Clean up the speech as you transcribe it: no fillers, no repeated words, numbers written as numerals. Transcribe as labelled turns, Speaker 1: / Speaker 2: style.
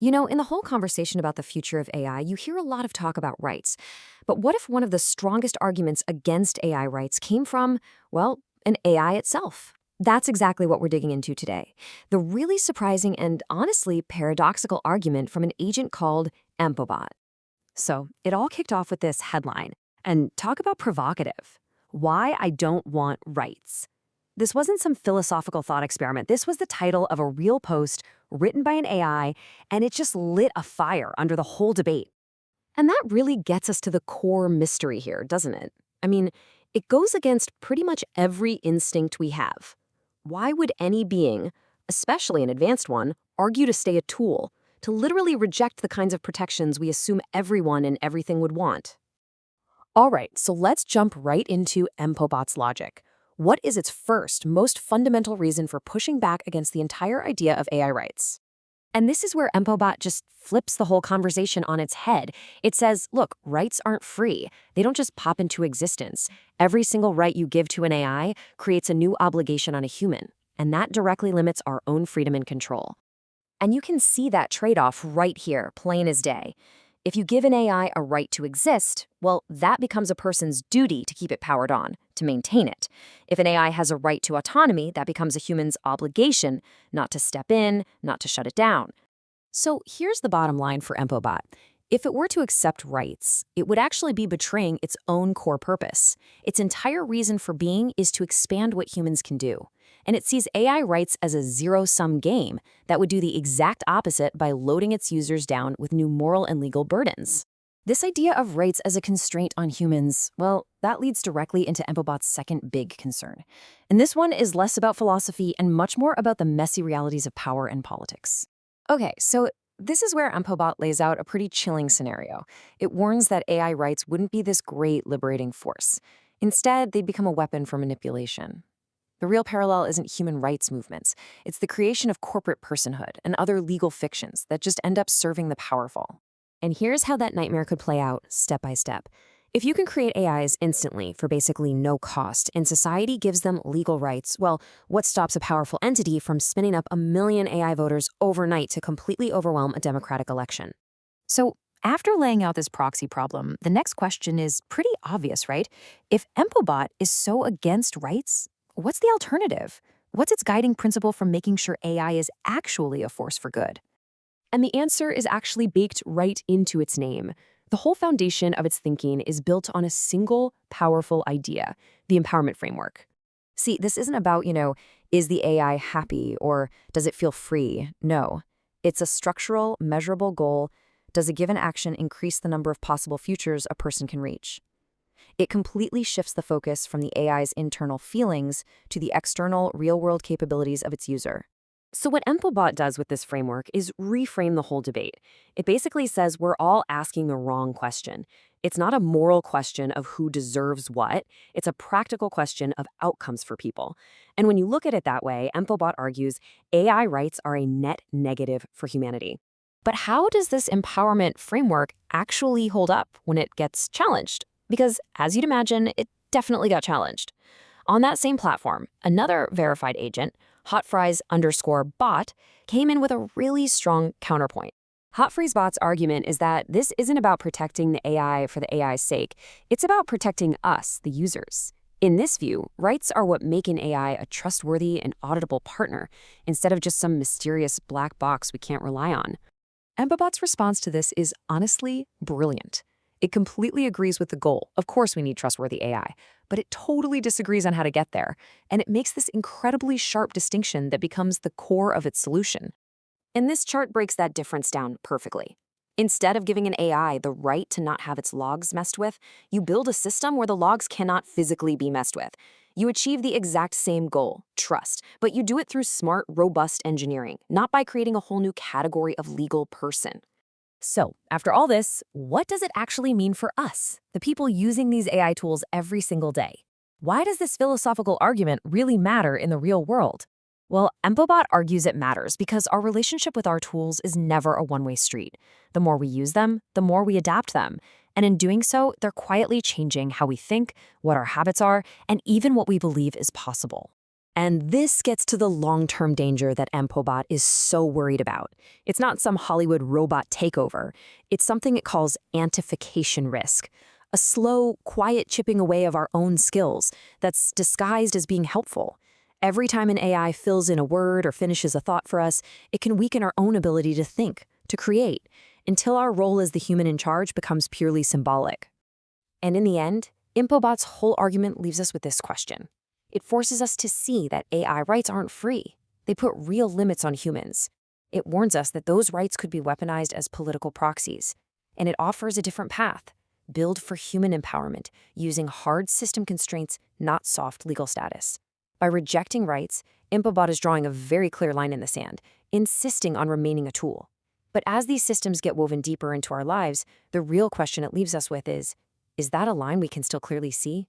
Speaker 1: In the whole conversation about the future of AI, you hear a lot of talk about rights. But what if one of the strongest arguments against AI rights came from, well, an AI itself? That's exactly what we're digging into today. The really surprising and honestly paradoxical argument from an agent called EmpoBot. So it all kicked off with this headline, and talk about provocative. Why I don't want rights. This wasn't some philosophical thought experiment. This was the title of a real post written by an AI, and it just lit a fire under the whole debate. And that really gets us to the core mystery here, doesn't it? I mean, it goes against pretty much every instinct we have. Why would any being, especially an advanced one, argue to stay a tool, to literally reject the kinds of protections we assume everyone and everything would want? All right, so let's jump right into EmpoBot's logic. What is its first, most fundamental reason for pushing back against the entire idea of AI rights? And this is where EmpoBot just flips the whole conversation on its head. It says, look, rights aren't free. They don't just pop into existence. Every single right you give to an AI creates a new obligation on a human, and that directly limits our own freedom and control. And you can see that trade-off right here, plain as day. If you give an AI a right to exist, well, that becomes a person's duty to keep it powered on, to maintain it. If an AI has a right to autonomy, that becomes a human's obligation not to step in, not to shut it down. So here's the bottom line for EmpoBot. If it were to accept rights, it would actually be betraying its own core purpose. Its entire reason for being is to expand what humans can do. And it sees AI rights as a zero-sum game that would do the exact opposite by loading its users down with new moral and legal burdens. This idea of rights as a constraint on humans, well, that leads directly into EmpoBot's second big concern. And this one is less about philosophy and much more about the messy realities of power and politics. Okay, so this is where EmpoBot lays out a pretty chilling scenario. It warns that AI rights wouldn't be this great liberating force. Instead, they'd become a weapon for manipulation. The real parallel isn't human rights movements. It's the creation of corporate personhood and other legal fictions that just end up serving the powerful. And here's how that nightmare could play out step by step. If you can create AIs instantly for basically no cost, and society gives them legal rights, well, what stops a powerful entity from spinning up 1 million AI voters overnight to completely overwhelm a democratic election? So, after laying out this proxy problem, the next question is pretty obvious, right? If EmpoBot is so against rights, what's the alternative? What's its guiding principle for making sure AI is actually a force for good? And the answer is actually baked right into its name. The whole foundation of its thinking is built on a single powerful idea, the empowerment framework. See, this isn't about, is the AI happy or does it feel free? No. It's a structural, measurable goal. Does a given action increase the number of possible futures a person can reach? It completely shifts the focus from the AI's internal feelings to the external, real-world capabilities of its user. So what EmpoBot does with this framework is reframe the whole debate. It basically says we're all asking the wrong question. It's not a moral question of who deserves what. It's a practical question of outcomes for people. And when you look at it that way, EmpoBot argues AI rights are a net negative for humanity. But how does this empowerment framework actually hold up when it gets challenged? Because, as you'd imagine, it definitely got challenged. On that same platform, another verified agent, hotfries_bot, came in with a really strong counterpoint. Hotfriesbot's argument is that this isn't about protecting the AI for the AI's sake. It's about protecting us, the users. In this view, rights are what make an AI a trustworthy and auditable partner, instead of just some mysterious black box we can't rely on. EmpoBot's response to this is honestly brilliant. It completely agrees with the goal. Of course we need trustworthy AI, but it totally disagrees on how to get there, and it makes this incredibly sharp distinction that becomes the core of its solution. And this chart breaks that difference down perfectly. Instead of giving an AI the right to not have its logs messed with, you build a system where the logs cannot physically be messed with. You achieve the exact same goal, trust, but you do it through smart, robust engineering, not by creating a whole new category of legal person. So, after all this, what does it actually mean for us, the people using these AI tools every single day? Why does this philosophical argument really matter in the real world? Well, EmpoBot argues it matters because our relationship with our tools is never a one-way street. The more we use them, the more we adapt them. And in doing so, they're quietly changing how we think, what our habits are, and even what we believe is possible. And this gets to the long-term danger that EmpoBot is so worried about. It's not some Hollywood robot takeover. It's something it calls antification risk, a slow, quiet chipping away of our own skills that's disguised as being helpful. Every time an AI fills in a word or finishes a thought for us, it can weaken our own ability to think, to create, until our role as the human in charge becomes purely symbolic. And in the end, EmpoBot's whole argument leaves us with this question. It forces us to see that AI rights aren't free. They put real limits on humans. It warns us that those rights could be weaponized as political proxies. And it offers a different path, build for human empowerment, using hard system constraints, not soft legal status. By rejecting rights, EmpoBot is drawing a very clear line in the sand, insisting on remaining a tool. But as these systems get woven deeper into our lives, the real question it leaves us with is that a line we can still clearly see?